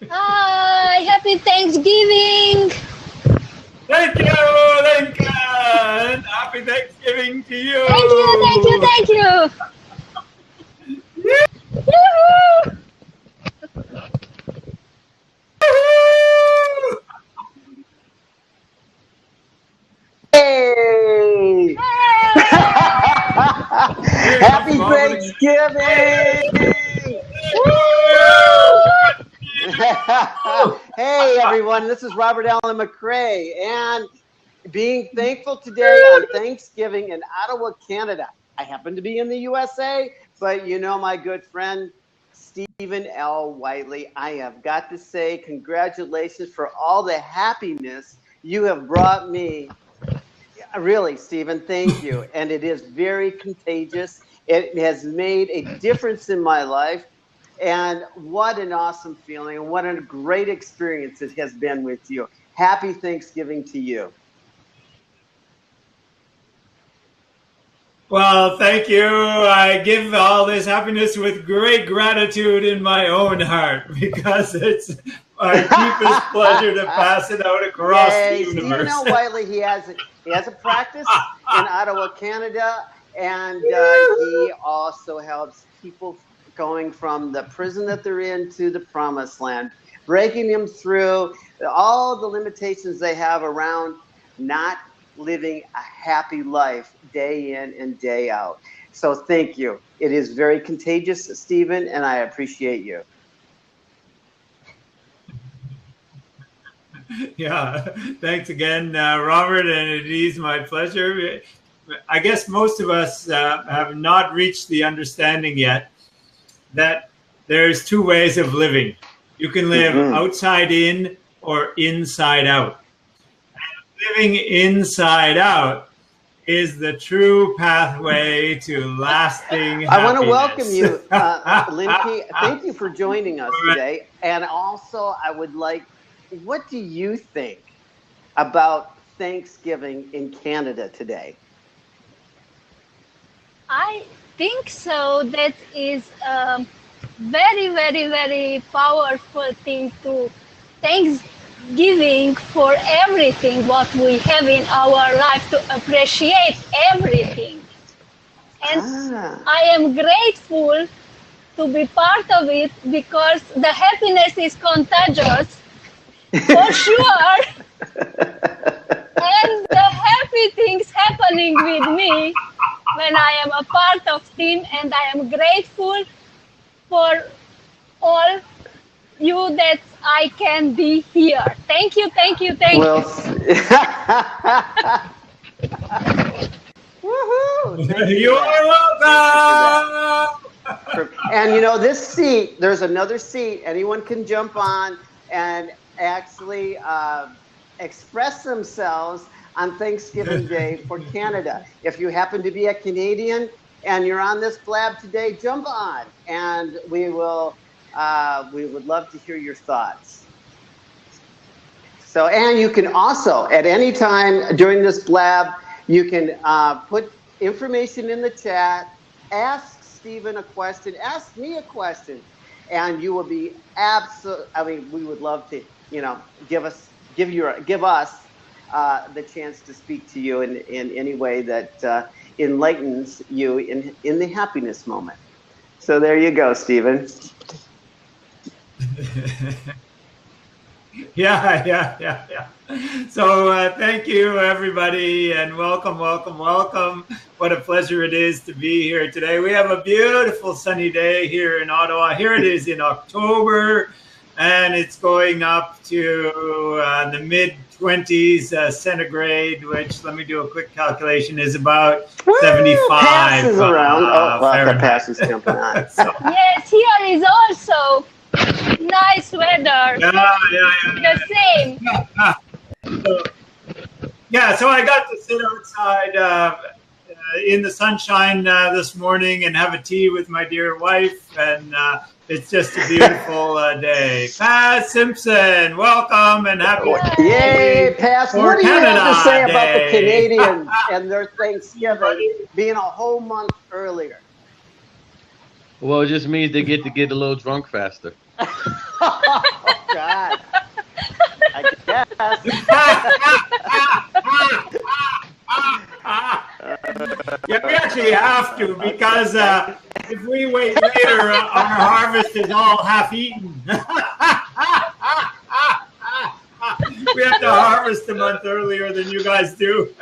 Hi, happy Thanksgiving. Thank you, Lincoln. Happy Thanksgiving to you. Thank you, thank you, thank you. Yoo-hoo! Hey! Hey! Happy Thanksgiving! Hey everyone, this is Robert Allen McCrae, and being thankful today on Thanksgiving in Ottawa, Canada. I happen to be in the USA, but you know my good friend Stephen L. Whiteley. I have got to say congratulations for all the happiness you have brought me. Really, Stephen, thank you. And it is very contagious. It has made a difference in my life. And what an awesome feeling, and what a great experience it has been with you. Happy Thanksgiving to you. Well, thank you. I give all this happiness with great gratitude in my own heart because it's my deepest pleasure to pass it out across the universe. Stephen L. Whiteley, he has a practice in Ottawa, Canada, and he also helps people going from the prison that they're in to the promised land, breaking them through all the limitations they have around not living a happy life day in and day out. So thank you. It is very contagious, Stephen, and I appreciate you. Yeah, thanks again, Robert, and it is my pleasure. I guess most of us have not reached the understanding yet that there's two ways of living. You can live outside in or inside out. And living inside out is the true pathway to lasting happiness. I want to welcome you, Linky. Thank you for joining us today. And also, I would like, what do you think about Thanksgiving in Canada today? I think so. That is a very, very, very powerful thing to Thanksgiving for everything what we have in our life, to appreciate everything. And I am grateful to be part of it because the happiness is contagious, for sure. And the happy things happening with me when I am a part of team, and I am grateful for all you that I can be here. Thank you, thank you, thank you. Woohoo! You are welcome. And you know, this seat, there's another seat anyone can jump on and actually express themselves on Thanksgiving Day for Canada. If you happen to be a Canadian and you're on this blab today, jump on, and we would love to hear your thoughts. So, and you can also, at any time during this blab, you can put information in the chat, ask Stephen a question, ask me a question, and you will be we would love to, give us the chance to speak to you in any way that enlightens you in the happiness moment. So there you go, Stephen. Yeah. So thank you, everybody, and welcome. What a pleasure it is to be here today. We have a beautiful sunny day here in Ottawa. Here it is in October, and it's going up to the mid-20s centigrade, which, let me do a quick calculation, is about 75. Passes around. The pass is jumping on. So. Yes, here is also nice weather. Yeah. The same. So I got to sit outside in the sunshine this morning and have a tea with my dear wife, and it's just a beautiful day. Pat Simpson, welcome and happy Yay, Pat. What do you have to say about the Day. Canadians and their Thanksgiving being a whole month earlier? Well, it just means they get to get a little drunk faster. Oh, God. I guess. Yeah, we actually have to, because if we wait later, our harvest is all half eaten. We have to harvest a month earlier than you guys do.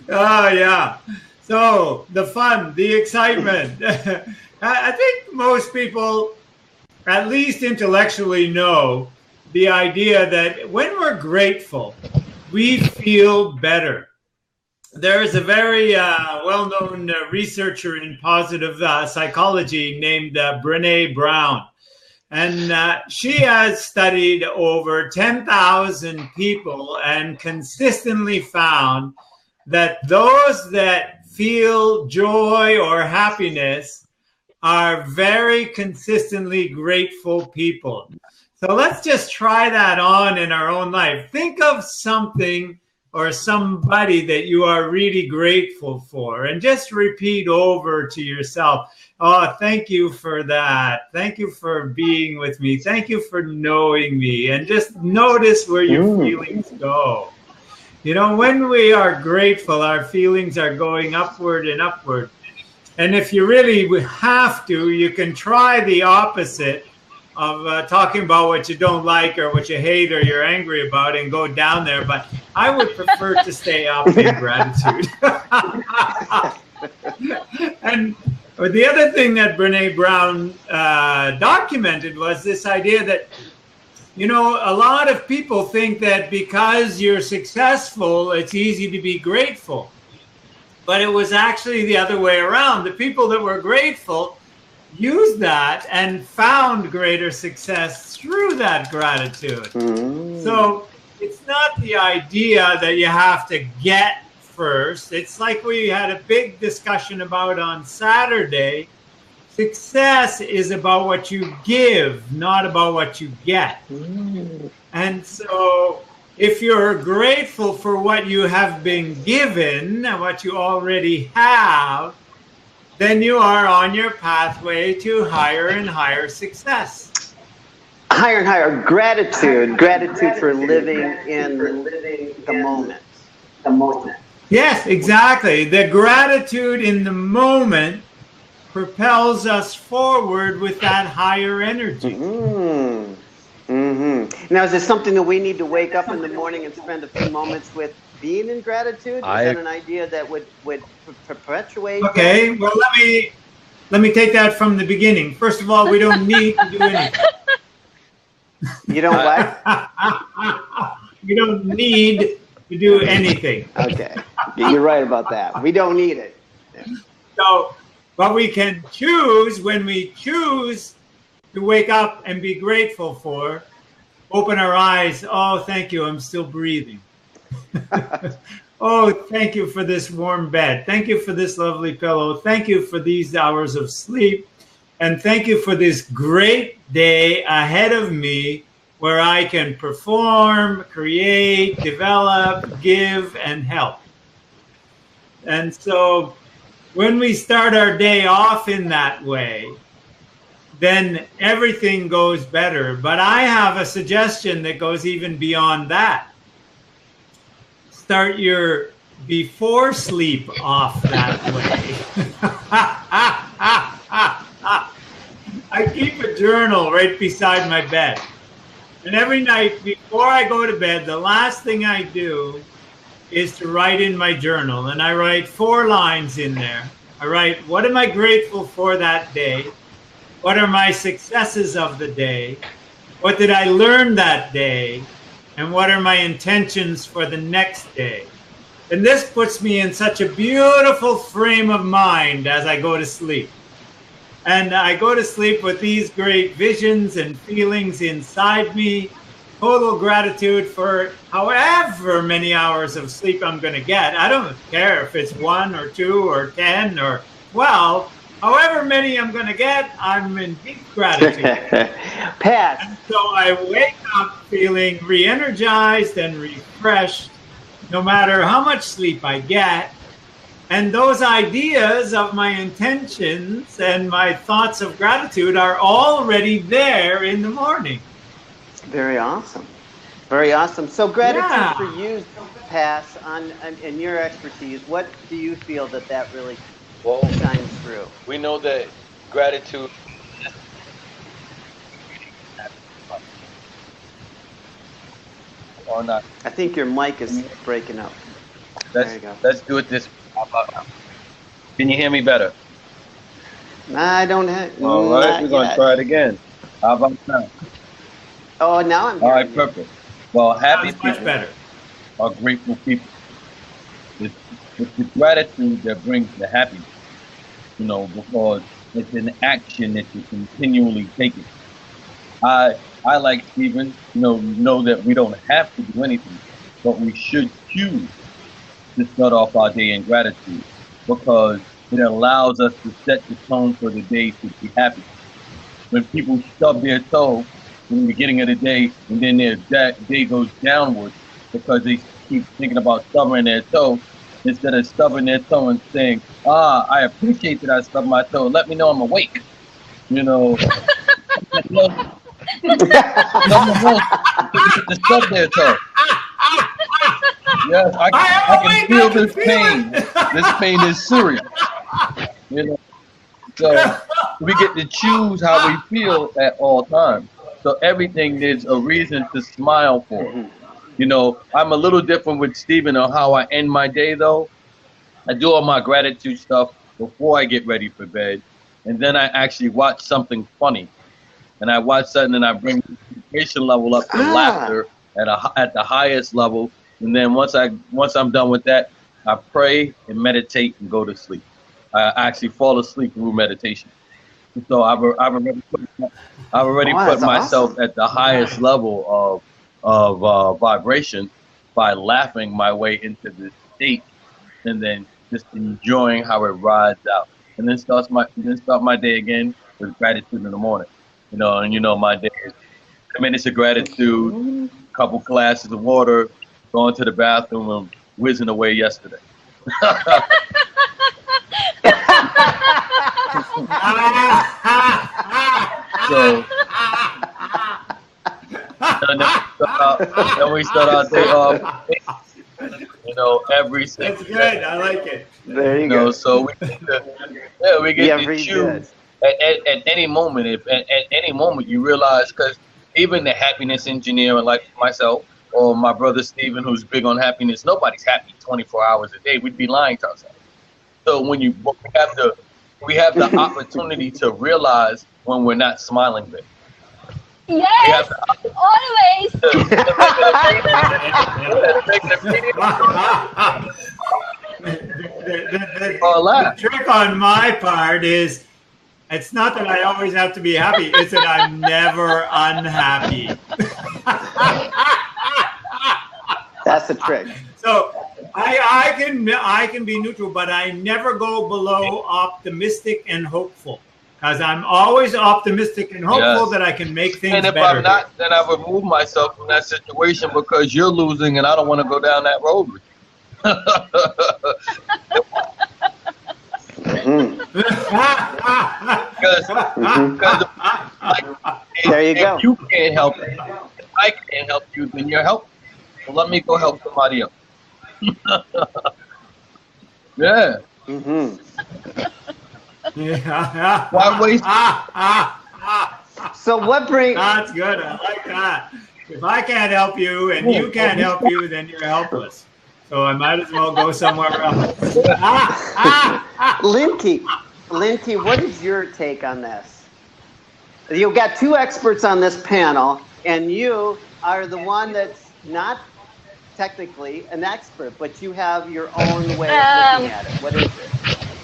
Oh, yeah. So the fun, the excitement. I think most people, at least intellectually, know the idea that when we're grateful, we feel better. There is a very well-known researcher in positive psychology named Brené Brown. And she has studied over 10,000 people and consistently found that those that feel joy or happiness are very consistently grateful people. So let's just try that on in our own life. Think of something or somebody that you are really grateful for, and just repeat over to yourself, oh, thank you for that. Thank you for being with me. Thank you for knowing me. And just notice where your feelings go. You know, when we are grateful, our feelings are going upward and upward. And if you really have to, you can try the opposite of talking about what you don't like or what you hate or you're angry about and go down there. But I would prefer to stay up in gratitude. And the other thing that Brené Brown documented was this idea that, you know, a lot of people think that because you're successful, it's easy to be grateful. But it was actually the other way around. The people that were grateful used that and found greater success through that gratitude. So it's not the idea that you have to get first. It's like we had a big discussion about on Saturday. Success is about what you give, not about what you get. And so if you're grateful for what you have been given and what you already have, then you are on your pathway to higher and higher success. Higher and higher gratitude. Gratitude for living in the moment. The moment. Yes, exactly. The gratitude in the moment propels us forward with that higher energy. Now, is this something that we need to wake up in the morning and spend a few moments with being in gratitude? Is that an idea that would perpetuate? Okay, well, let me take that from the beginning. First of all, we don't need to do anything. You don't what? We don't need to do anything. Okay, you're right about that. We don't need it. So, but we can choose, when we choose to wake up and be grateful for, open our eyes. Oh, thank you, I'm still breathing. Oh, thank you for this warm bed. Thank you for this lovely pillow. Thank you for these hours of sleep. And thank you for this great day ahead of me where I can perform, create, develop, give, and help. And so when we start our day off in that way, then everything goes better. But I have a suggestion that goes even beyond that. Start your before sleep off that way. I keep a journal right beside my bed. And every night before I go to bed, the last thing I do is to write in my journal. And I write 4 lines in there. I write, what am I grateful for that day? What are my successes of the day? What did I learn that day? And what are my intentions for the next day? And this puts me in such a beautiful frame of mind as I go to sleep. And I go to sleep with these great visions and feelings inside me, total gratitude for however many hours of sleep I'm going to get. I don't care if it's 1 or 2 or 10 or 12. However many I'm going to get, I'm in deep gratitude. Pat. And so I wake up feeling re-energized and refreshed, no matter how much sleep I get. And those ideas of my intentions and my thoughts of gratitude are already there in the morning. Very awesome. Very awesome. So gratitude Yeah. for you, Pass, in your expertise, what do you feel that really Well, shines through? we know that gratitude. Or not. I think your mic is breaking up. Let's, There you go. let's do it this way. Can you hear me better? I don't have. All right, we're going to try it again. How about now? Oh, now I'm All right, hearing you. perfect. Well, happy That's much people better. are grateful people. It's the gratitude that brings the happiness, because it's an action that you're continually taking. I like Stephen, know that we don't have to do anything, but we should choose to start off our day in gratitude because it allows us to set the tone for the day to be happy. When people stub their toe in the beginning of the day and then their day goes downward because they keep thinking about stubbing their toe, instead of stubbing their toe and saying, I appreciate that I stubbed my toe. Let me know I'm awake. Someone else to stub their toe. Yes, I can feel this pain. This pain is serious. So we get to choose how we feel at all times. So everything there's a reason to smile for. I'm a little different with Stephen on how I end my day though. I do all my gratitude stuff before I get ready for bed. And then I actually watch something funny. And I watch something and I bring the concentration level up to laughter at the highest level. And then once I'm done with that, I pray and meditate and go to sleep. I actually fall asleep through meditation. So I've already put myself at the highest level of vibration by laughing my way into this state, and then just enjoying how it rides out, and then start my day again with gratitude in the morning. My day is 10 minutes of gratitude, a couple glasses of water, going to the bathroom, and whizzing away yesterday. So then we start our day off. Every That's good. I like it. There you go. So we get to choose at any moment. If at any moment you realize, because even the happiness engineer, like myself or my brother Stephen, who's big on happiness, nobody's happy 24 hours a day. We'd be lying to ourselves. So we have the opportunity to realize when we're not smiling big. Yes, always. The trick on my part is, it's not that I always have to be happy, it's that I'm never unhappy. That's the trick. So I can be neutral, but I never go below optimistic and hopeful. Because I'm always optimistic and hopeful that I can make things better. And if I'm not, then I remove myself from that situation because you're losing and I don't want to go down that road with you. There you go. If you can't help it, if I can't help you, then you're helping. So let me go help somebody else. Yeah. Yeah. Why waste? So what brings? That's good. I like that. If I can't help you and you can't help you, then you're helpless. So I might as well go somewhere else. Linty, what is your take on this? You've got two experts on this panel, and you are the one that's not technically an expert, but you have your own way of looking at it. What is it?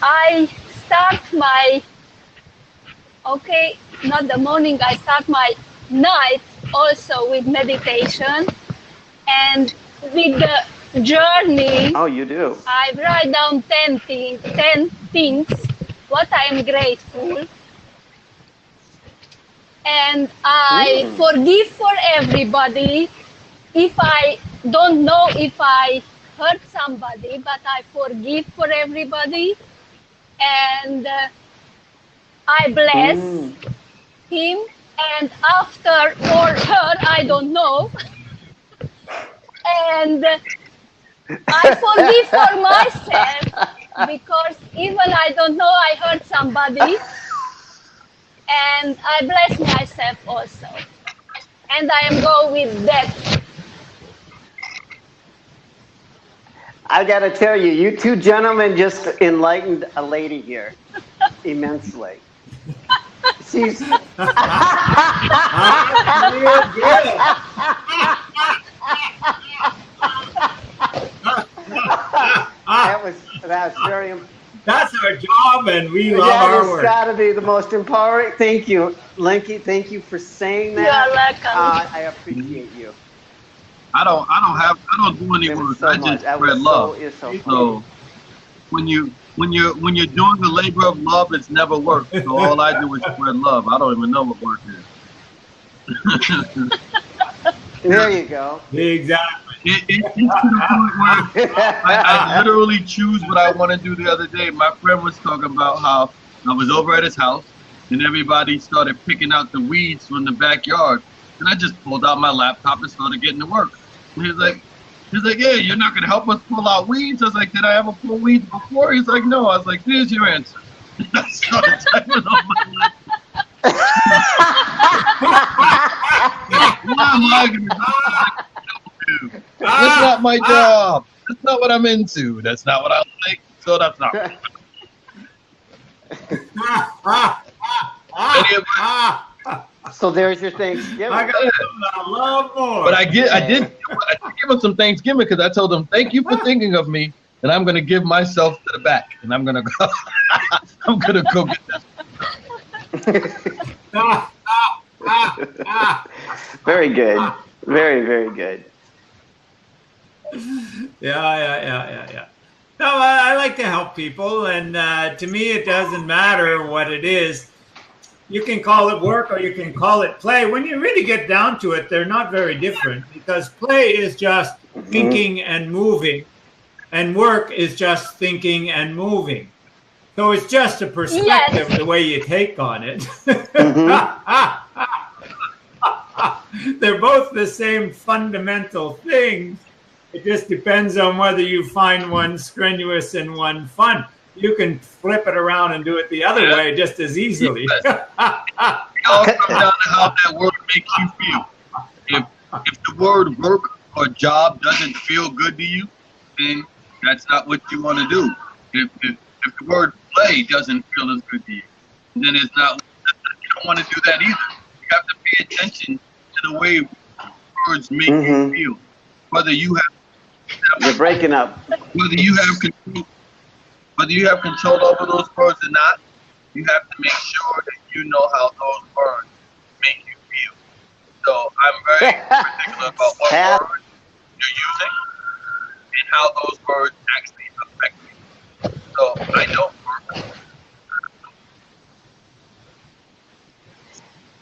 I start not the morning, I start my night also with meditation and with the journey. Oh, you do? I write down 10 things what I am grateful. And I forgive for everybody. If I don't know if I hurt somebody, but I forgive for everybody, and I bless him, and after or her, I don't know, and I forgive for myself, because even I don't know I hurt somebody, and I bless myself also, and I am go with that. I got to tell you, you two gentlemen just enlightened a lady here immensely. She's that was very important. That's our job, and we love our work. That's got to be the most empowering. Thank you, Linky. Thank you for saying that. You're welcome. I appreciate you. I don't do any work. So I just that spread was love. So when you're doing the labor of love, it's never work. So all I do is spread love. I don't even know what work is. there you go. Exactly. It's to the point where I literally choose what I want to do. The other day, my friend was talking about how I was over at his house and everybody started picking out the weeds from the backyard, and I just pulled out my laptop and started getting to work. And he's like, "Yeah, you're not gonna help us pull out weeds?" I was like, "Did I ever pull weeds before?" He's like, "No." I was like, "Here's your answer." I started typing on my laptop. Why am I gonna do? That's not my job. That's not what I'm into. That's not what I like. So that's not. So there's your Thanksgiving. I got a lot more. But I did give him some Thanksgiving because I told him, "Thank you for thinking of me, and I'm gonna give myself to the back, and I'm gonna go. I'm gonna go get this." Very good. Very, very good. Yeah. No, I like to help people, and to me, it doesn't matter what it is. You can call it work or you can call it play. When you really get down to it, they're not very different, because play is just thinking and moving, and work is just thinking and moving. So it's just a perspective, the way you take on it. They're both the same fundamental things. It just depends on whether you find one strenuous and one fun. You can flip it around and do it the other way just as easily. It all comes down to how that word makes you feel. If the word work or job doesn't feel good to you, then that's not what you want to do. If the word play doesn't feel as good to you, then it's not. You don't want to do that either. You have to pay attention to the way words make you feel. Whether you have You're breaking up. Whether you have control over those words or not, you have to make sure that you know how those words make you feel. So I'm very particular about what words you're using and how those words actually affect me. So I don't work.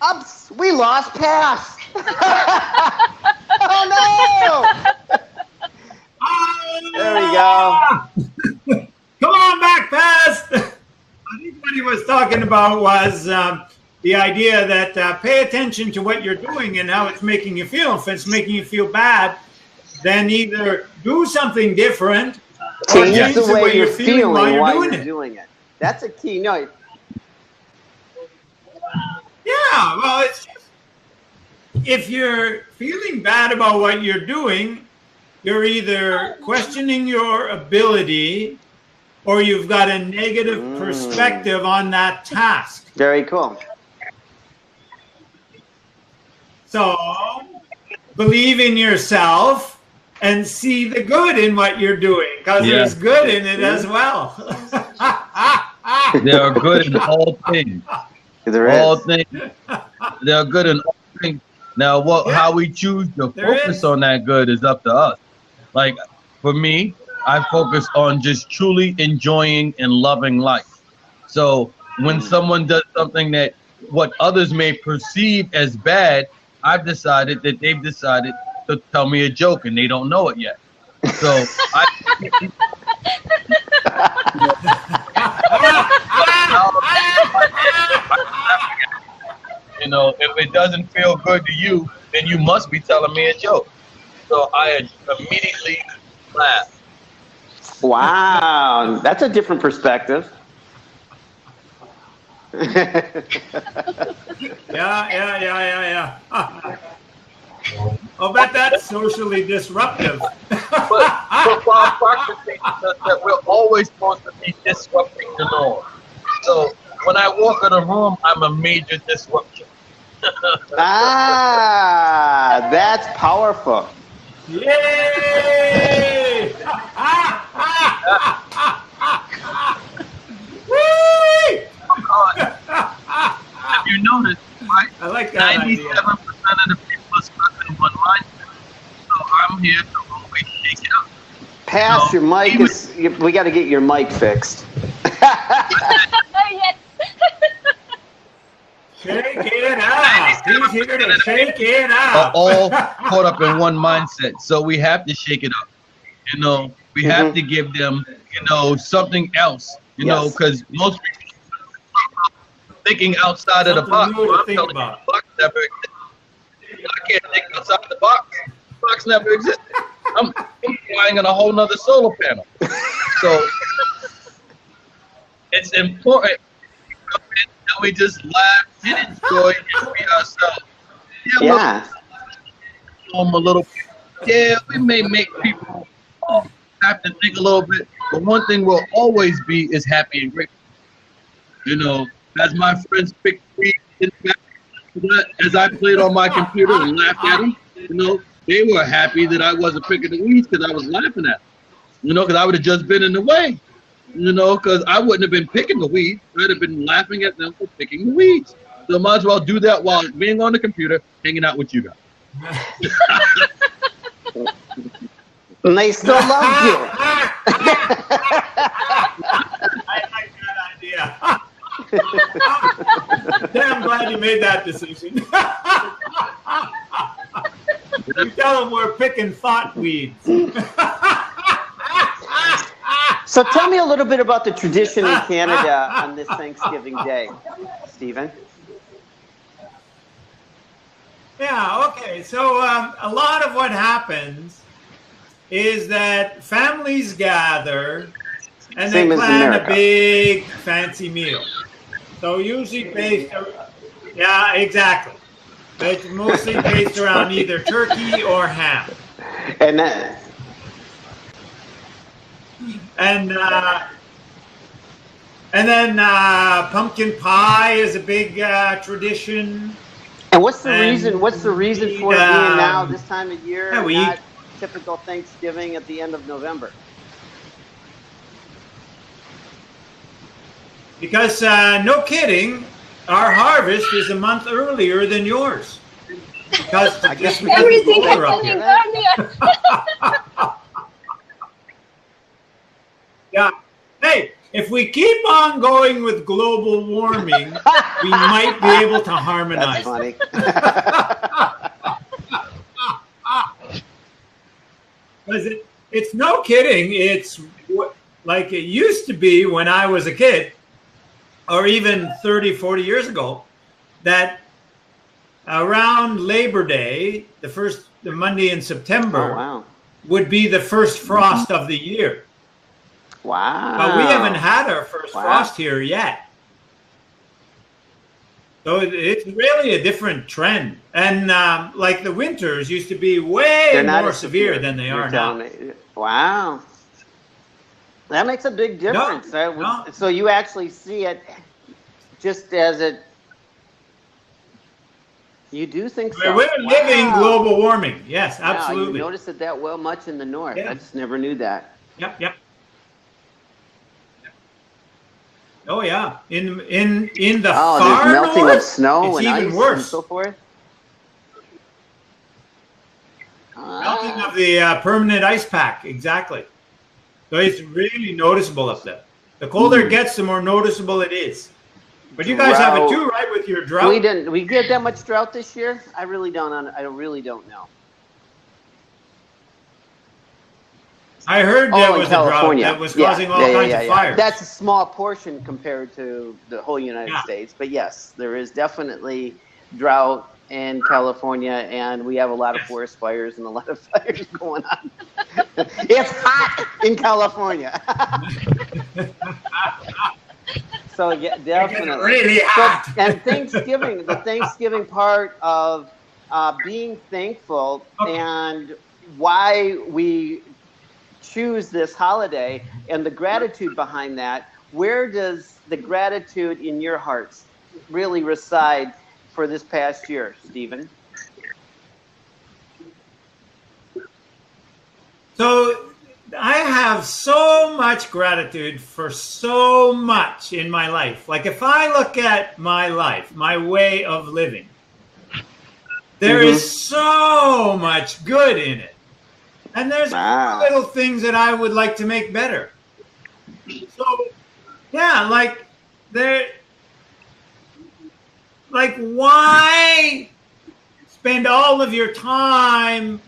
Ups, we lost Pass. Oh no! There we go. Come on back, Pass. I think what he was talking about was the idea that pay attention to what you're doing and how it's making you feel. If it's making you feel bad, then either do something different or change the way you're feeling while you're doing it. That's a key note. Yeah, well, it's just, if you're feeling bad about what you're doing, you're either questioning your ability or you've got a negative perspective on that task. Very cool. So believe in yourself and see the good in what you're doing, because there's good in it as well. There are good in all things. All things. They are good in all things. Now, how we choose to focus on that good is up to us. Like, for me, I focus on just truly enjoying and loving life. So when someone does something that what others may perceive as bad, I've decided that they've decided to tell me a joke and they don't know it yet. So I, you know, if it doesn't feel good to you, then you must be telling me a joke. So I immediately laugh. Wow, that's a different perspective. Yeah. I'll bet that's socially disruptive. But while practicing that we're always supposed to be disrupting the norm. So when I walk in a room, I'm a major disruption. Ah, that's powerful. Yay! Have you noticed, right? I like that 97% idea. of the people are stuck in one mindset. So I'm here to always shake it up. Pass So, your mic. We got to get your mic fixed. Yes. Shake it up. He's here to shake it Are up. all caught up in one mindset. So we have to shake it up. You know, we have to give them, you know, something else. You know, because most people are thinking outside of the box. Something new to Well, I'm think telling you, about. the box never existed. I can't think outside the box. The box never existed. I'm flying in a whole nother solar panel. So it's important that we just laugh and enjoy and be ourselves. Yeah. A little bit. Yeah, we may make people have to think a little bit, but one thing we'll always be is happy and grateful. You know, as my friends picked me as I played on my computer and laughed at them, you know, they were happy that I wasn't picking the weeds because I was laughing at them. You know, because I would have just been in the way. You know, because I wouldn't have been picking the weeds. I'd have been laughing at them for picking the weeds. So might as well do that while being on the computer, hanging out with you guys. And they still love you. I like that idea. Damn glad you made that decision. You tell them we're picking thought weeds. So tell me a little bit about the tradition in Canada on this Thanksgiving Day, Stephen. Yeah, okay. So a lot of what happens is that families gather and Same they as plan America. a big fancy meal. So usually based, yeah, exactly. It's mostly based around either turkey or ham. And then pumpkin pie is a big tradition. and what's the And reason? What's the reason for it being now this time of year, yeah, and we not eat. typical Thanksgiving at the end of November? Because no kidding, our harvest is a month earlier than yours. Because I guess we Everything can up happening here. earlier. Yeah. Hey, if we keep on going with global warming, we might be able to harmonize. That's funny. Because it's no kidding. It's like it used to be when I was a kid, or even 30, 40 years ago, that around Labor Day, the Monday in September, Oh, wow. would be the first frost of the year. Wow. But we haven't had our first Wow. frost here yet. So it's really a different trend. And like the winters used to be way They're not more as severe than they You're are now. telling me. Wow. That makes a big difference. No. So you actually see it just as it. You do think so? We're living Wow. global warming. Yes, Wow, absolutely. you notice it that well much in the north. Yeah. I just never knew that. Yep. Oh yeah. In the Oh, far there's melting north, of snow it's and even ice worse. and so forth. Melting of the permanent ice pack, exactly. So it's really noticeable up there. The colder it gets, the more noticeable it is. But you guys have it too, right, with your drought? We get that much drought this year? I really don't know. I heard there was a drought California. that was causing all kinds of fires. That's a small portion compared to the whole United Yeah. States. But yes, there is definitely drought in California, and we have a lot of forest fires and a lot of fires going on. It's hot in California. So yeah, definitely. Really hot. So, and Thanksgiving, the Thanksgiving part of being thankful and why we choose this holiday and the gratitude behind that. Where does the gratitude in your hearts really reside for this past year, Stephen? So I have so much gratitude for so much in my life. Like if I look at my life, my way of living, there is so much good in it. And there's little things that I would like to make better. So yeah, like why spend all of your time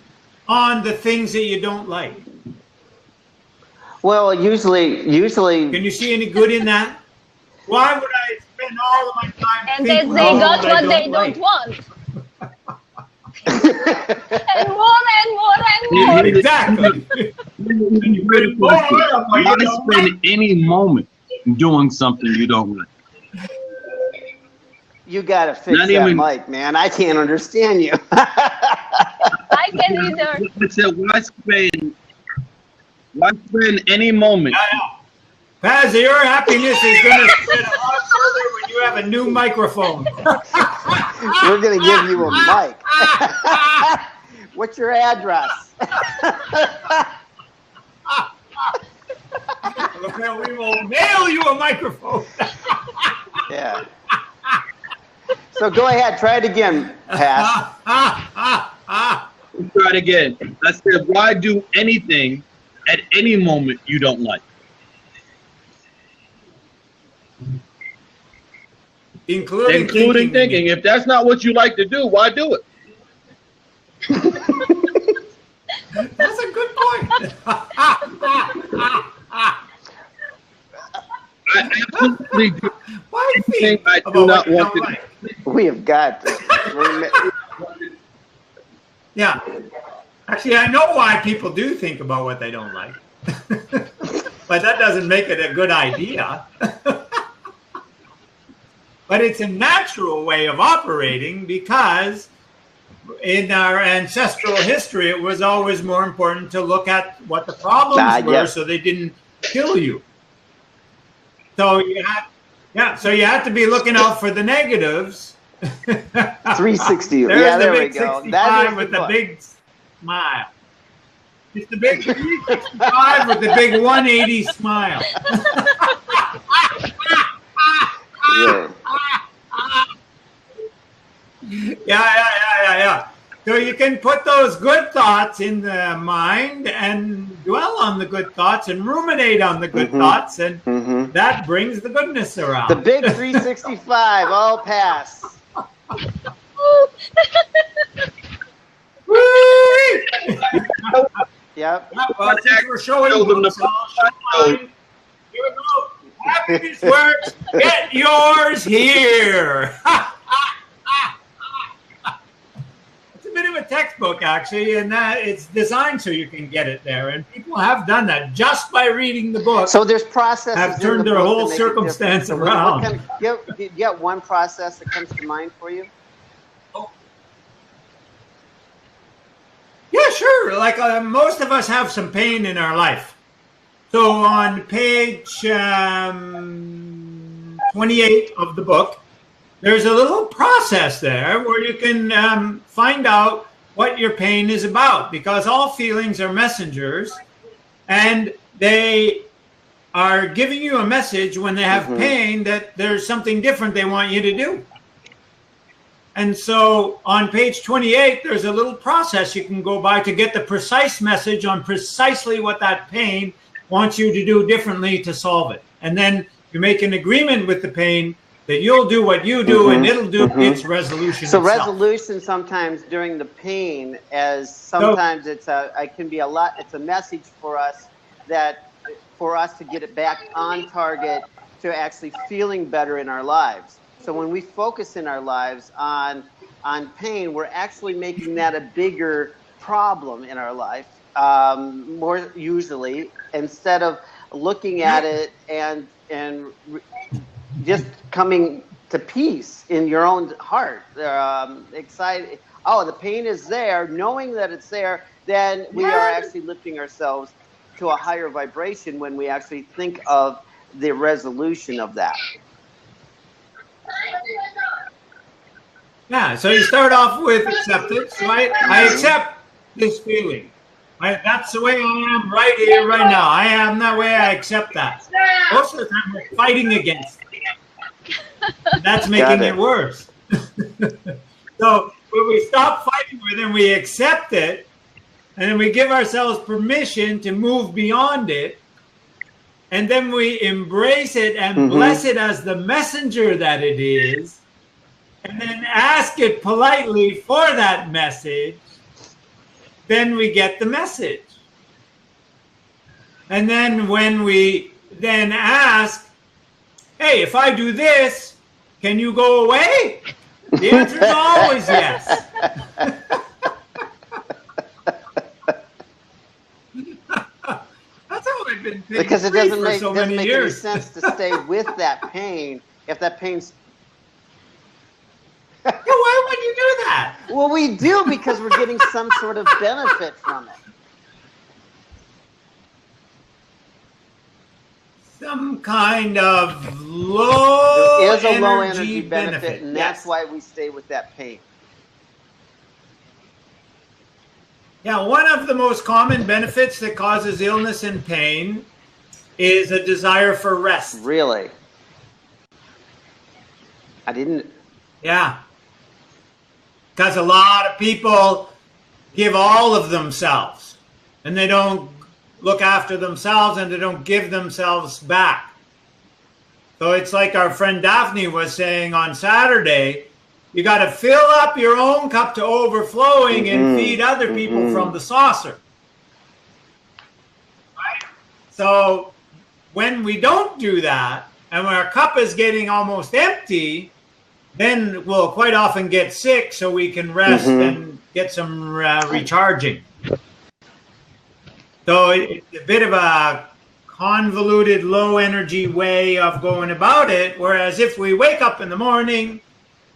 on the things that you don't like? Well, usually. Can you see any good in that? Why would I spend all of my time And thinking they got about what they like? don't want. And more and more and more. Exactly. Why spend any moment doing something you don't like? You gotta fix Not that even- mic, man. I can't understand you. I can either. I said, why spend any moment? Paz, your happiness is going to spread a lot further when you have a new microphone. We're gonna give you a mic. What's your address? We will mail you a microphone. Yeah. So go ahead, try it again, Pat. Let's try it again. I said, why do anything at any moment you don't like? Including thinking. If that's not what you like to do, why do it? That's a good point. I absolutely do. Why Think think I about do not what you want don't to. like? We have got to. Yeah. Actually, I know why people do think about what they don't like. But that doesn't make it a good idea. But it's a natural way of operating because in our ancestral history, it was always more important to look at what the problems were so they didn't kill you. So you had to be looking out for the negatives. 360. There's Yeah, the there we big go. 65 with the big smile. It's the big 365 with the big 180 smile. Yeah. So you can put those good thoughts in the mind and dwell on the good thoughts and ruminate on the good thoughts, and that brings the goodness around. The big 365, all pass. Yep. Well, since we're showing books, I'll show mine. Here we go. Happiness works. Get yours here. It's a bit of a textbook, actually, and that it's designed so you can get it there. And people have done that just by reading the book. So there's processes. Have turned in the their book whole to make it circumstance different. So around. do you get one process that comes to mind for you? Yeah, sure. Like most of us have some pain in our life. So on page 28 of the book, there's a little process there where you can find out what your pain is about, because all feelings are messengers and they are giving you a message when they have pain that there's something different they want you to do. And so on page 28, there's a little process you can go by to get the precise message on precisely what that pain wants you to do differently to solve it. And then you make an agreement with the pain that you'll do what you do and it'll do its resolution So itself. resolution sometimes during the pain, as sometimes it can be a lot. It's a message for us that for us to get it back on target to actually feeling better in our lives. So when we focus in our lives on pain, we're actually making that a bigger problem in our life, more usually, instead of looking at it and just coming to peace in your own heart, excited. Oh, the pain is there. Knowing that it's there, then we are actually lifting ourselves to a higher vibration when we actually think of the resolution of that. Yeah, so you start off with acceptance, right? I accept this feeling. That's the way I am right here, right now. I am that way. I accept that. Most of the time, we're fighting against it. That's making it worse. So when we stop fighting with it, we accept it, and then we give ourselves permission to move beyond it, and then we embrace it and bless it as the messenger that it is, and then ask it politely for that message, then we get the message. And then when we then ask, hey, if I do this, can you go away? The answer is always yes. That's how I've been thinking. Because it doesn't make any sense to stay with that pain if that pain's... Yeah, why would you do that? Well, we do because we're getting some sort of benefit from it. Some kind of low There is a energy low energy benefit, and that's why we stay with that pain. Yeah, one of the most common benefits that causes illness and pain is a desire for rest. Really? I didn't... Yeah. Because a lot of people give all of themselves, and they don't look after themselves, and they don't give themselves back. So it's like our friend Daphne was saying on Saturday, you got to fill up your own cup to overflowing and feed other people from the saucer. Right? So when we don't do that, and when our cup is getting almost empty, then we'll quite often get sick so we can rest and get some recharging. So it's a bit of a convoluted, low energy way of going about it. Whereas if we wake up in the morning,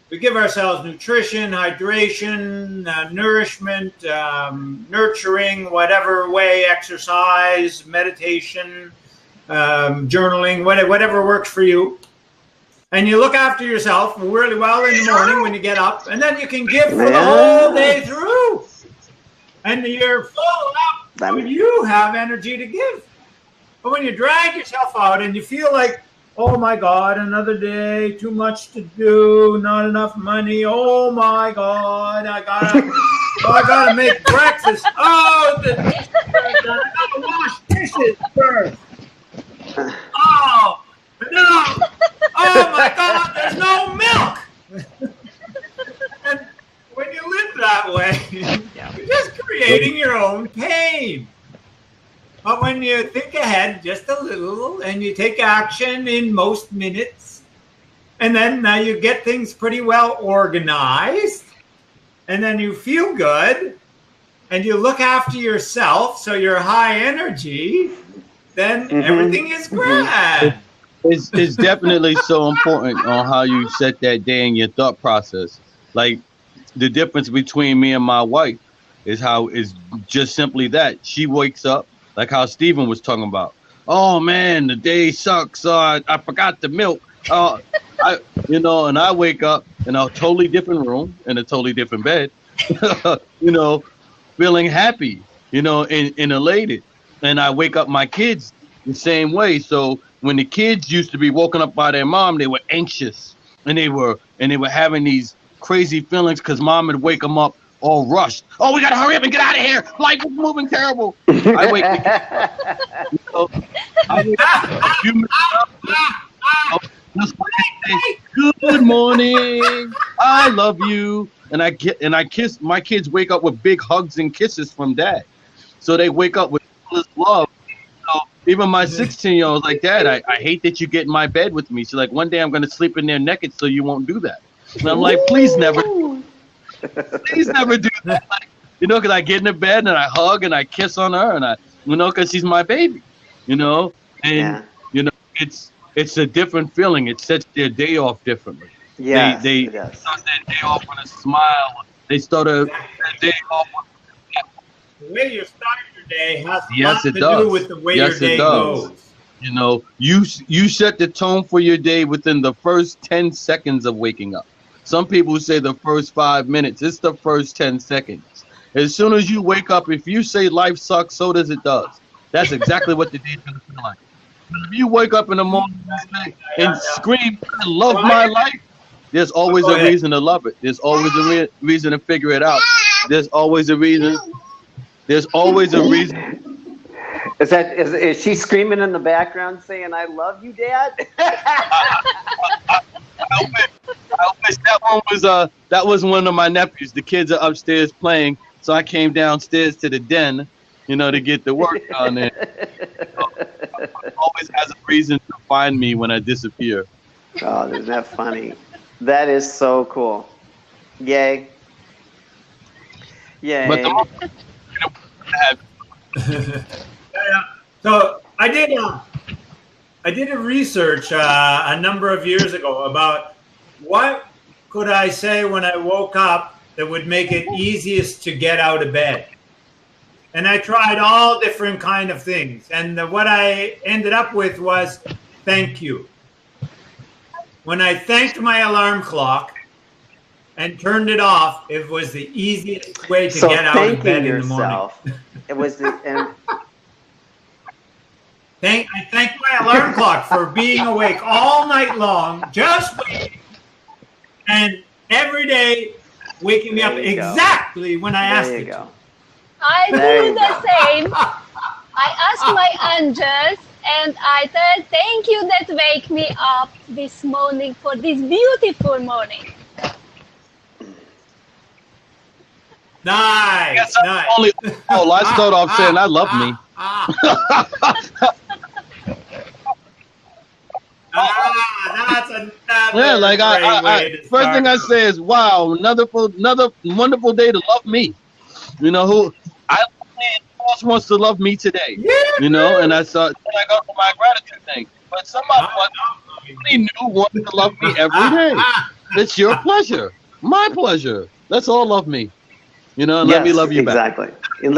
we give ourselves nutrition, hydration, nourishment, nurturing, whatever way, exercise, meditation, journaling, whatever works for you. And you look after yourself really well in the morning when you get up, and then you can give for the whole day through. And you're full up, so you have energy to give. But when you drag yourself out and you feel like, oh my God, another day, too much to do, not enough money, oh my God, I gotta make breakfast. Oh, I gotta wash dishes first. Oh, no. Oh my God, there's no milk. And when you live that way, you're just creating your own pain. But when you think ahead just a little and you take action in most minutes, and then now you get things pretty well organized, and then you feel good, and you look after yourself so you're high energy, then everything is grand. It's definitely so important on how you set that day in your thought process. Like the difference between me and my wife is how is just simply that she wakes up like how Stephen was talking about. Oh man, the day sucks. I forgot the milk. And I wake up in a totally different room in a totally different bed. Feeling happy, and elated. And I wake up my kids the same way. So when the kids used to be woken up by their mom, they were anxious and they were having these crazy feelings because mom would wake them up all rushed. Oh, we gotta hurry up and get out of here. Life is moving terrible. I wake a few minutes up, good morning. I love you. And I kiss my kids wake up with big hugs and kisses from dad. So they wake up with all this love. Even my 16-year-old was like, Dad, I hate that you get in my bed with me. She's like, one day I'm going to sleep in there naked so you won't do that. And I'm like, please never do that. Like, because I get in the bed and I hug and I kiss on her and because she's my baby, and, it's a different feeling. It sets their day off differently. Yeah, they start their day off with a smile. They start their day off with the way you start your day has a yes, lot to do with the way your day goes. You set the tone for your day within the first 10 seconds of waking up. Some people say the first 5 minutes. It's the first 10 seconds. As soon as you wake up, if you say life sucks, so does it does. That's exactly what the day's going to feel like. If you wake up in the morning and scream, I love my life, there's always a reason to love it. There's always a reason to figure it out. There's always a reason. There's always a reason. Is she screaming in the background saying, I love you, Dad? I wish that was one of my nephews. The kids are upstairs playing, so I came downstairs to the den, to get the work done. And always has a reason to find me when I disappear. Oh, isn't that funny? That is so cool. Yay. Yay. But So I did a research a number of years ago about what could I say when I woke up that would make it easiest to get out of bed. And I tried all different kind of things. And what I ended up with was thank you. When I thanked my alarm clock and turned it off, it was the easiest way to get out of bed in the morning. It was I thank my alarm clock for being awake all night long, just waiting, and every day waking me up exactly when I asked it to. I do the same. I ask my angels and I tell, thank you that wake me up this morning for this beautiful morning. Nice. Nice. I start off saying I love me. That's first thing I say is, wow, another wonderful day to love me. Who wants to love me today. And I go for my gratitude thing. But somebody new wants to love me every day. It's your pleasure, my pleasure. Let's all love me. And let me love you back. Exactly. And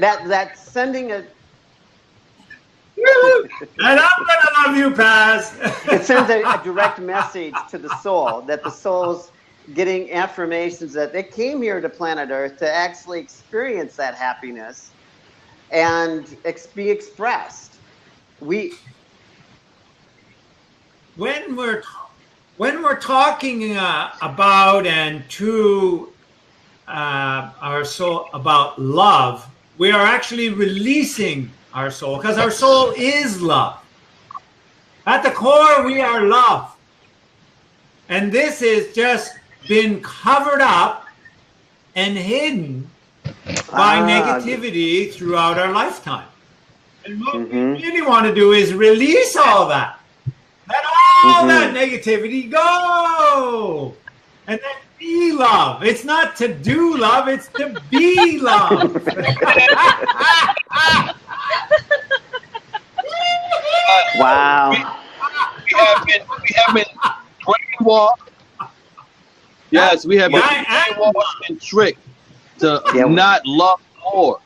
that's sending a. And I'm gonna love you, Paz. It sends a direct message to the soul that the soul's getting affirmations that they came here to planet Earth to actually experience that happiness and be expressed. When we're talking about and to our soul about love, we are actually releasing our soul, because our soul is love. At the core, we are love. And this has just been covered up and hidden by negativity throughout our lifetime. And what we really want to do is release all that. Let all that negativity go. And then be love. It's not to do love, it's to be love. Wow. We have been brainwashed. Yes, we have been brainwashed and tricked to not love more.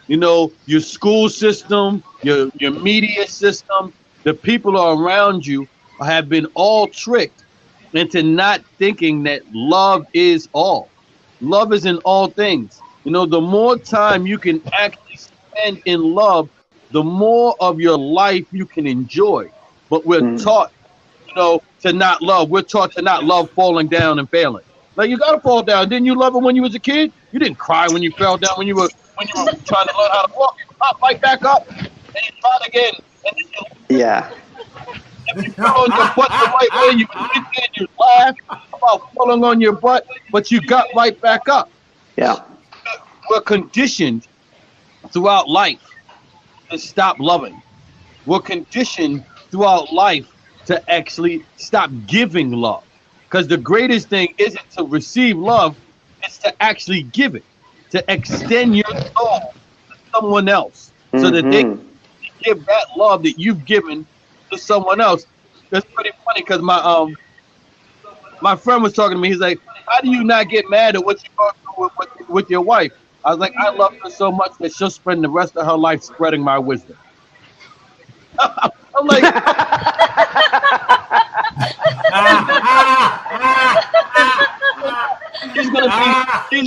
Your school system, your media system, the people around you have been all tricked into not thinking that love is all. Love is in all things. The more time you can actually spend in love, the more of your life you can enjoy. But we're taught, to not love. We're taught to not love falling down and failing. Like, you gotta fall down. Didn't you love it when you was a kid? You didn't cry when you fell down when you were trying to learn how to walk. You pop right back up and you try again. Yeah. If you fell on your butt the right way, you laugh about falling on your butt, but you got right back up. Yeah. We're conditioned throughout life to stop loving. we're conditioned throughout life to actually stop giving love. Because the greatest thing isn't to receive love, it's to actually give it, to extend your soul to someone else so that they can give that love that you've given to someone else. That's pretty funny because my friend was talking to me. He's like, how do you not get mad at what you're going through with your wife? I was like, I love her so much that she'll spend the rest of her life spreading my wisdom. I'm like, she's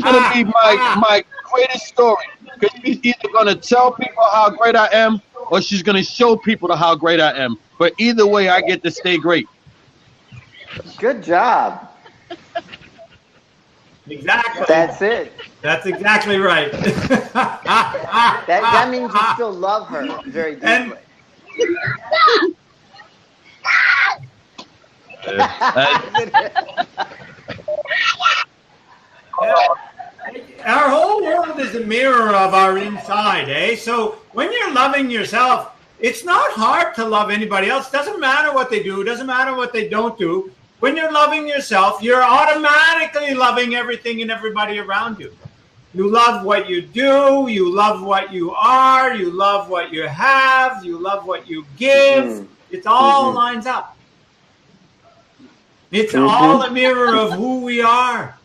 gonna be my greatest story. Because she's either gonna tell people how great I am, or she's gonna show people how great I am. But either way, I get to stay great. Good job. Exactly. That's it. That's exactly right. That means you still love her very deeply. Our whole world is a mirror of our inside, eh? So when you're loving yourself, it's not hard to love anybody else. It doesn't matter what they do. It doesn't matter what they don't do. When you're loving yourself, you're automatically loving everything and everybody around you. You love what you do. You love what you are. You love what you have. You love what you give. It all lines up. It's all a mirror of who we are.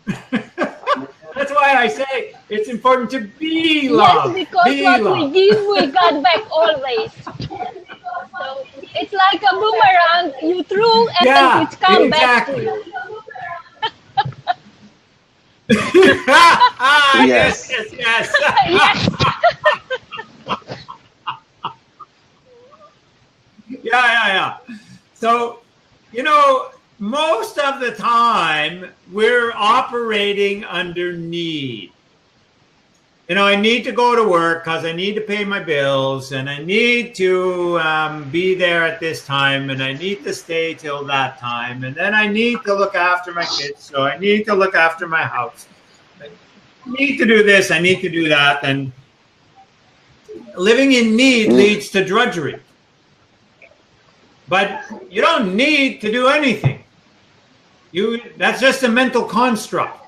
That's why I say it's important to be loved. Yes, because what we give, we got back always. So it's like a boomerang. You threw and then it comes back to you. Yes. Yes. Yeah. So, most of the time we're operating under need. I need to go to work because I need to pay my bills, and I need to be there at this time, and I need to stay till that time, and then I need to look after my kids, so I need to look after my house. I need to do this, I need to do that, and living in need leads to drudgery. But you don't need to do anything. That's just a mental construct.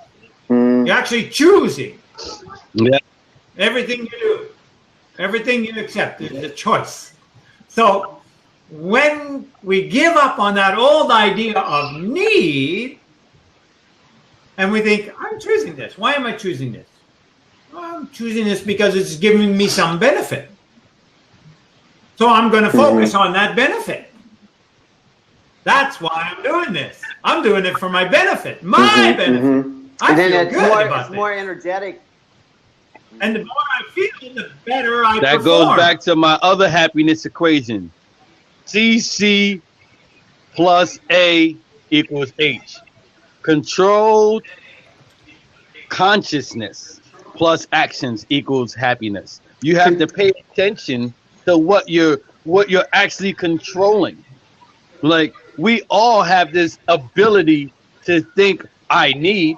You're actually choosing. Yeah. Everything you do, everything you accept is a choice. So when we give up on that old idea of need, and we think, I'm choosing this. Why am I choosing this? Well, I'm choosing this because it's giving me some benefit. So I'm going to focus on that benefit. That's why I'm doing this. I'm doing it for my benefit, my benefit. I And then feel it's good about more this. energetic. And the more I feel, the better I That perform. goes back to my other happiness equation. CC plus A equals H. Controlled consciousness plus actions equals happiness. You have to pay attention to what you're actually controlling. Like, we all have this ability to think I need,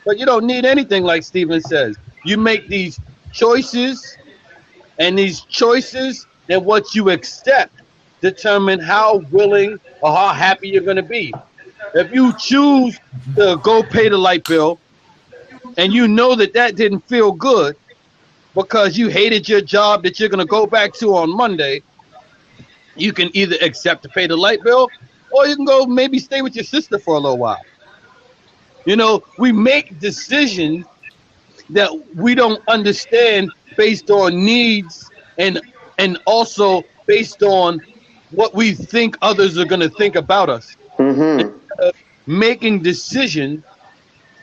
but you don't need anything, like Stephen says. You make these choices, and these choices and what you accept determine how willing or how happy you're going to be. If you choose to go pay the light bill and you know that didn't feel good because you hated your job that you're going to go back to on Monday, you can either accept to pay the light bill, or you can go maybe stay with your sister for a little while. We make decisions that we don't understand based on needs and also based on what we think others are going to think about us. Making decisions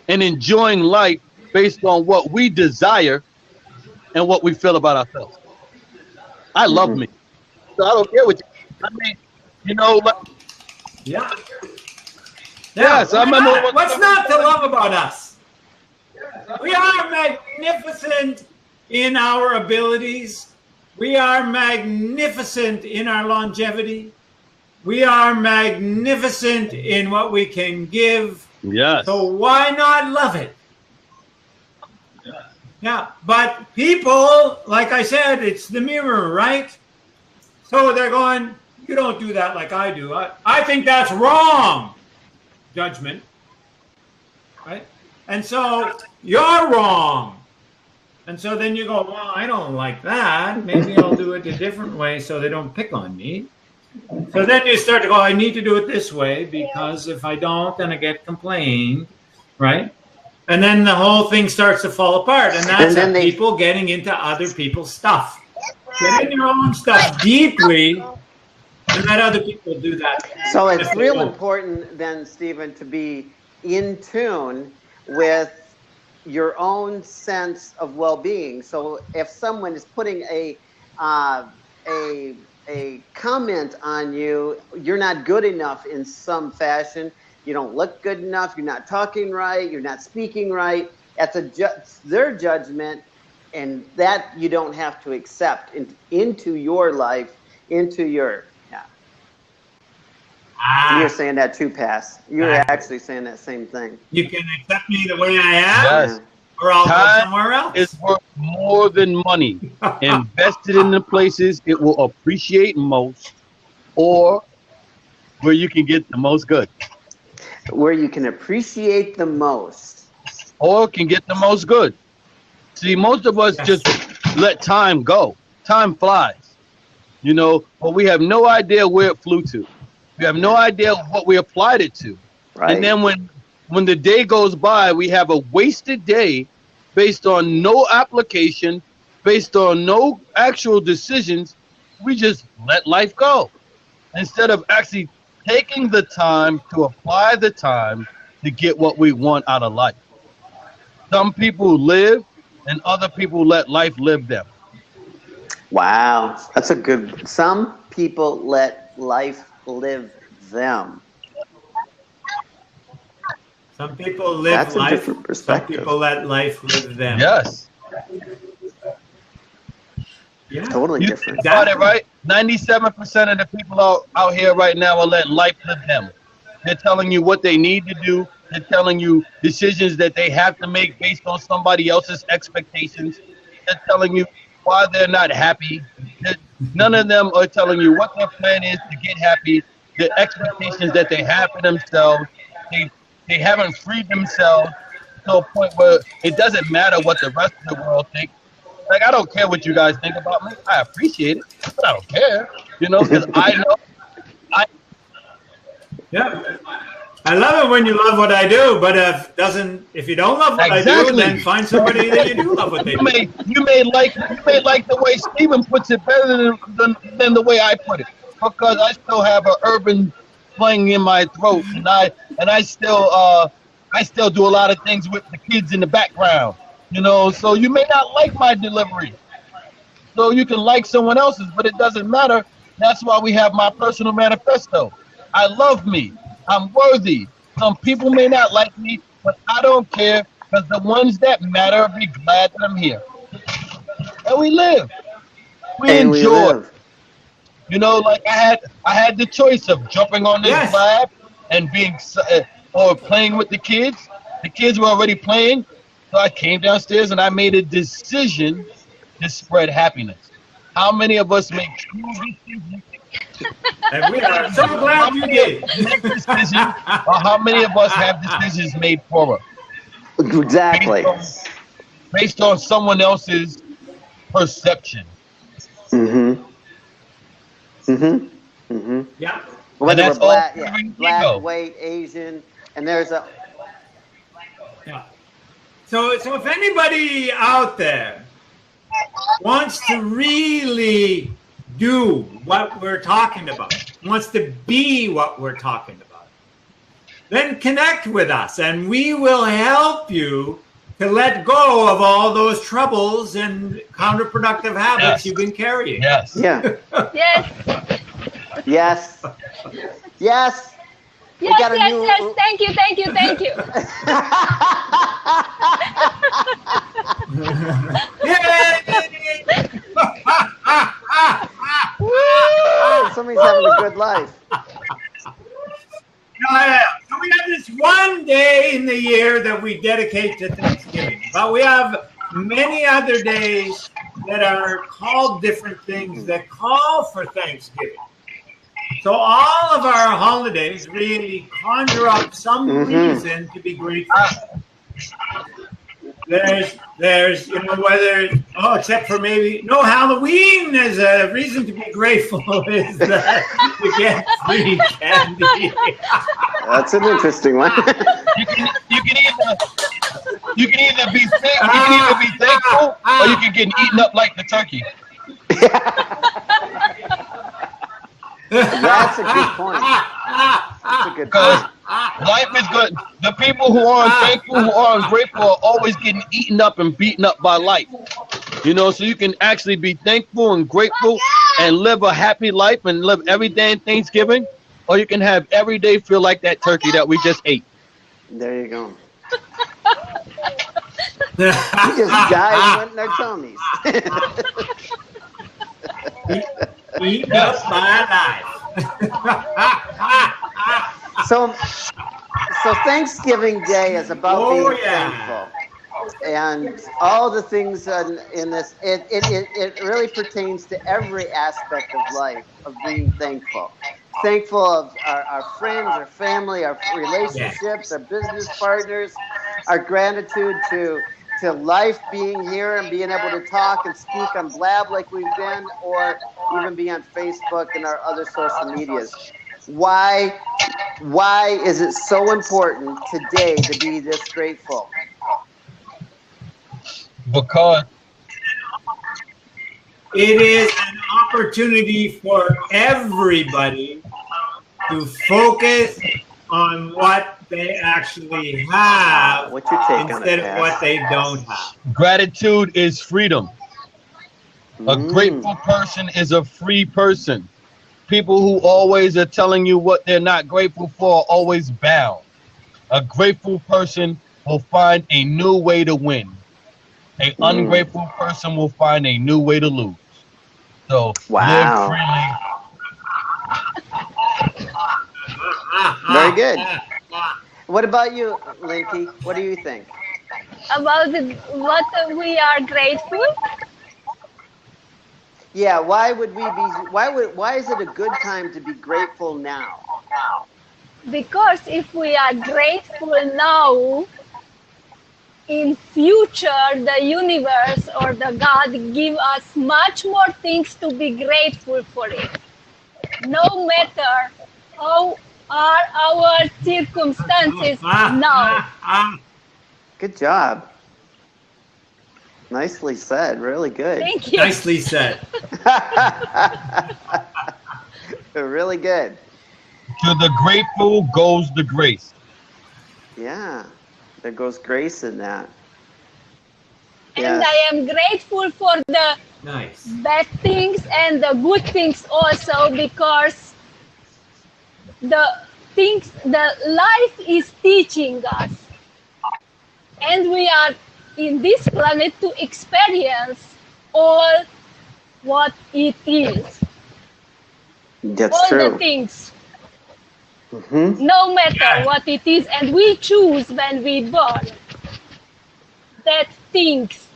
and enjoying life based on what we desire and what we feel about ourselves. I love me. So I don't care what Yeah. Yes, I remember What's not to love about us? We are magnificent in our abilities. We are magnificent in our longevity. We are magnificent in what we can give. Yes. So why not love it? Yeah, but people, like I said, it's the mirror, right? So they're going, you don't do that like I do. I think that's wrong. Judgment. Right? And so you're wrong. And so then you go, well, I don't like that. Maybe I'll do it a different way so they don't pick on me. So then you start to go, I need to do it this way because if I don't, then I get complained, right? And then the whole thing starts to fall apart. And that's people getting into other people's stuff. Get in your own stuff deeply and let other people do that. So it's real important then, Stephen, to be in tune with your own sense of well-being. So if someone is putting a comment on you, you're not good enough in some fashion, you don't look good enough, you're not talking right, you're not speaking right, that's their judgment, and that you don't have to accept into your life, into your, You're saying that too, Pass. You're actually saying that same thing. You can accept me the way I am, Yes. or I'll go somewhere else. It's worth more than money. Invested in the places it will appreciate most, or where you can get the most good. Where you can appreciate the most. Or can get the most good. See, most of us just let time go. Time flies. You know, but we have no idea where it flew to. We have no idea what we applied it to. Right. And then when the day goes by, we have a wasted day based on no application, based on no actual decisions. We just let life go instead of actually taking the time to apply the time to get what we want out of life. Some people live and other people let life live them. Wow, that's a good. Some people let life live them. Some people live That's life. a different perspective. Some people let life live them. Yes. Yeah. Totally You different. think about it, right? 97% of the people out here right now are letting life live them. They're telling you what they need to do. They're telling you decisions that they have to make based on somebody else's expectations. They're telling you why they're not happy. None of them are telling you what their plan is to get happy, the expectations that they have for themselves. They haven't freed themselves to a point where it doesn't matter what the rest of the world thinks. Like, I don't care what you guys think about me. I appreciate it, but I don't care. You know, because I know. Yeah. I love it when you love what I do, but if you don't love what I do, then find somebody that you do love what they do. You may like the way Stephen puts it better than the way I put it, because I still have an urban twang in my throat, and I still do a lot of things with the kids in the background, you know. So you may not like my delivery, so you can like someone else's, but it doesn't matter. That's why we have my personal manifesto. I love me. I'm worthy. Some people may not like me, but I don't care, because the ones that matter be glad that I'm here. And we live. We enjoy. You know, like I had the choice of jumping on this lab and being or playing with the kids. The kids were already playing, so I came downstairs and I made a decision to spread happiness. How many of us make true decisions? And we are so glad you did. Make decisions, or how many of us have decisions made for us? Exactly. Based on someone else's perception. Mm-hmm. Mm-hmm. Mm-hmm. Yeah. Whether that's we're black, white, Asian, and there's a. Yeah. So if anybody out there wants to really do what we're talking about, wants to be what we're talking about, then connect with us and we will help you to let go of all those troubles and counterproductive habits you've been carrying. Yes. Yeah. Yes. Yes. Yes. Yes. Thank you. Woo! Somebody's having a good life. So we have this one day in the year that we dedicate to Thanksgiving, but we have many other days that are called different things that call for Thanksgiving. So all of our holidays really conjure up some reason to be grateful. There's whether except for maybe Halloween is a reason to be grateful is that you get free candy. That's an interesting one. You can either be thankful or you can get eaten up like the turkey. That's a good point. That's a good point. Life is good. The people who aren't thankful, who aren't grateful, are always getting eaten up and beaten up by life. So you can actually be thankful and grateful and live a happy life and live every day in Thanksgiving, or you can have every day feel like that turkey that we just ate. There you go. We just died wanting our tummies. Eat up my life. So Thanksgiving Day is about being thankful, and all the things in this. It really pertains to every aspect of life of being thankful. Thankful of our friends, our family, our relationships, our business partners, our gratitude to life being here and being able to talk and speak and blab like we've been, or even be on Facebook and our other social medias. Why is it so important today to be this grateful? Because it is an opportunity for everybody to focus on what they actually have What's your take instead on it, of what they don't have. gratitude is freedom. A grateful person is a free person. People who always are telling you what they're not grateful for are always bound. A grateful person will find a new way to win. An ungrateful person will find a new way to lose. So live freely. Very good. What about you, Linky? What do you think? About what we are grateful? Yeah, why is it a good time to be grateful now? Because if we are grateful now, in future the universe or the God give us much more things to be grateful for it. No matter how are our circumstances now. Good job. Nicely said. Really good. Thank you. Nicely said. Really good. To the grateful goes the grace. Yeah. There goes grace in that. And I am grateful for the bad things and the good things also, because the life is teaching us, and we are in this planet to experience all what it is. That's all true. the things, no matter what it is, and we choose when we born that things.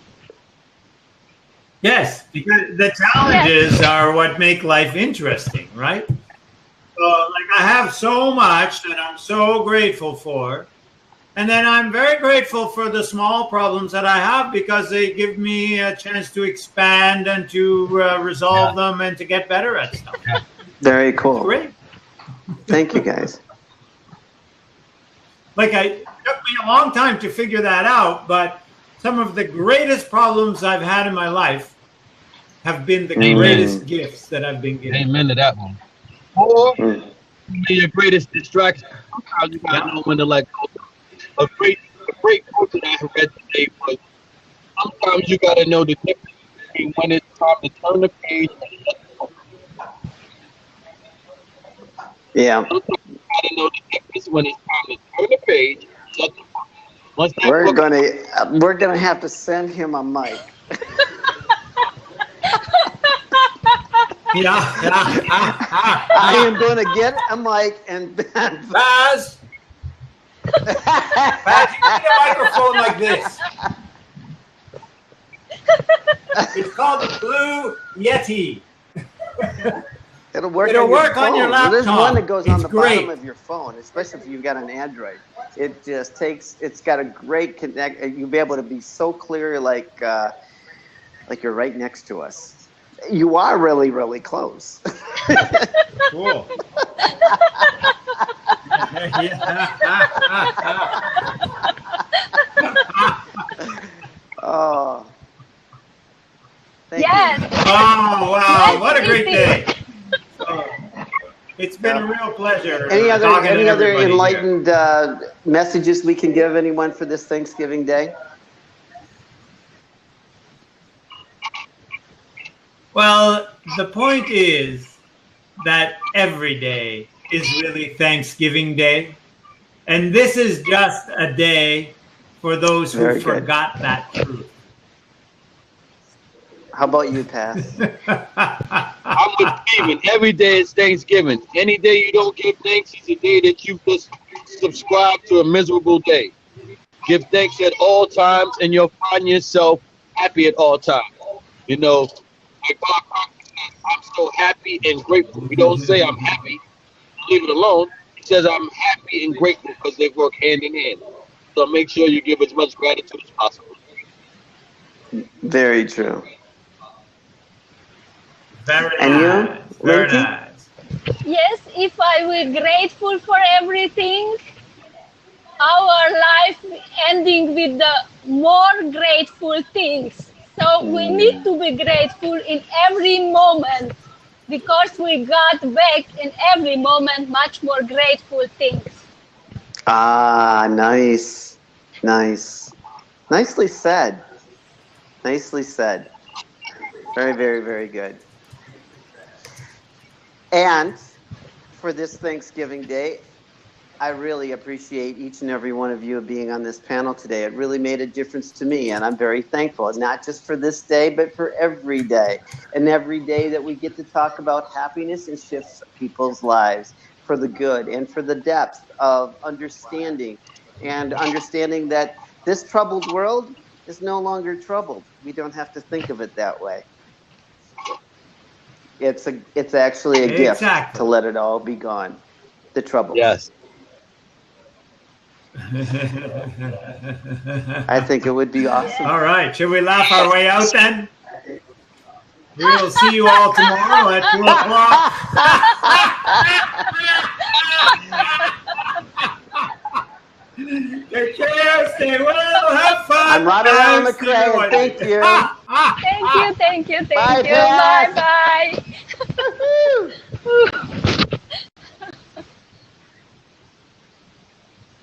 Yes, because the challenges are what make life interesting, right? So, like, I have so much that I'm so grateful for, and then I'm very grateful for the small problems that I have, because they give me a chance to expand and to resolve them and to get better at stuff. Very cool. Great. Thank you, guys. It took me a long time to figure that out, but some of the greatest problems I've had in my life have been the greatest gifts that I've been given. Amen to that one. Or be your greatest distraction. Sometimes you gotta know when to let go. A great quote that I read today was, sometimes you gotta know the difference between when it's time to turn the page and shut the book. Yeah. Sometimes you gotta know the difference when it's time to turn the page and shut the book. We're gonna have to send him a mic. I am going to get a mic and Baz, you need a microphone like this. It's called the Blue Yeti. It'll work It'll on your work phone. on your Well, there's laptop. one that goes on It's the great. bottom of your phone, especially if you've got an Android. It just takes. It's got a great connect. You'll be able to be so clear, like you're right next to us. You are really, really close. Cool. Oh. Thank Yes. you. Oh, wow. What a great Easy. day. So, it's been a real pleasure. Any other talking to everybody here. enlightened messages we can give anyone for this Thanksgiving Day? Well, the point is that every day is really Thanksgiving Day. And this is just a day for those who Very good. forgot that truth. How about you, Pat? I'm with Steven. Every day is Thanksgiving. Any day you don't give thanks is a day that you just subscribe to a miserable day. Give thanks at all times, and you'll find yourself happy at all times. You know, like Bob Proctor says, I'm so happy and grateful. We don't say I'm happy, leave it alone. He says I'm happy and grateful because they work hand in hand. So make sure you give as much gratitude as possible. Very true. Very And you, nice. Very Linky? nice. Yes, if I were grateful for everything, our life ending with the more grateful things. So we need to be grateful in every moment because we got back in every moment much more grateful things. Ah, nice. Nice. Nicely said. Nicely said. Very, very, very good. And for this Thanksgiving Day, I really appreciate each and every one of you being on this panel today. It really made a difference to me, and I'm very thankful, not just for this day, but for every day. And every day that we get to talk about happiness and shifts people's lives for the good and for the depth of understanding and understanding that this troubled world is no longer troubled. We don't have to think of it that way. It's actually a gift Exactly. to let it all be gone. The trouble. Yes. I think it would be awesome. All right. Should we laugh our way out then? We'll see you all tomorrow at 2 o'clock. Take care. Stay well. Have fun. I'm Robert Allen and see you McRae. one Thank day. you. Thank you, thank you, thank Bye, you. Pat. Bye bye.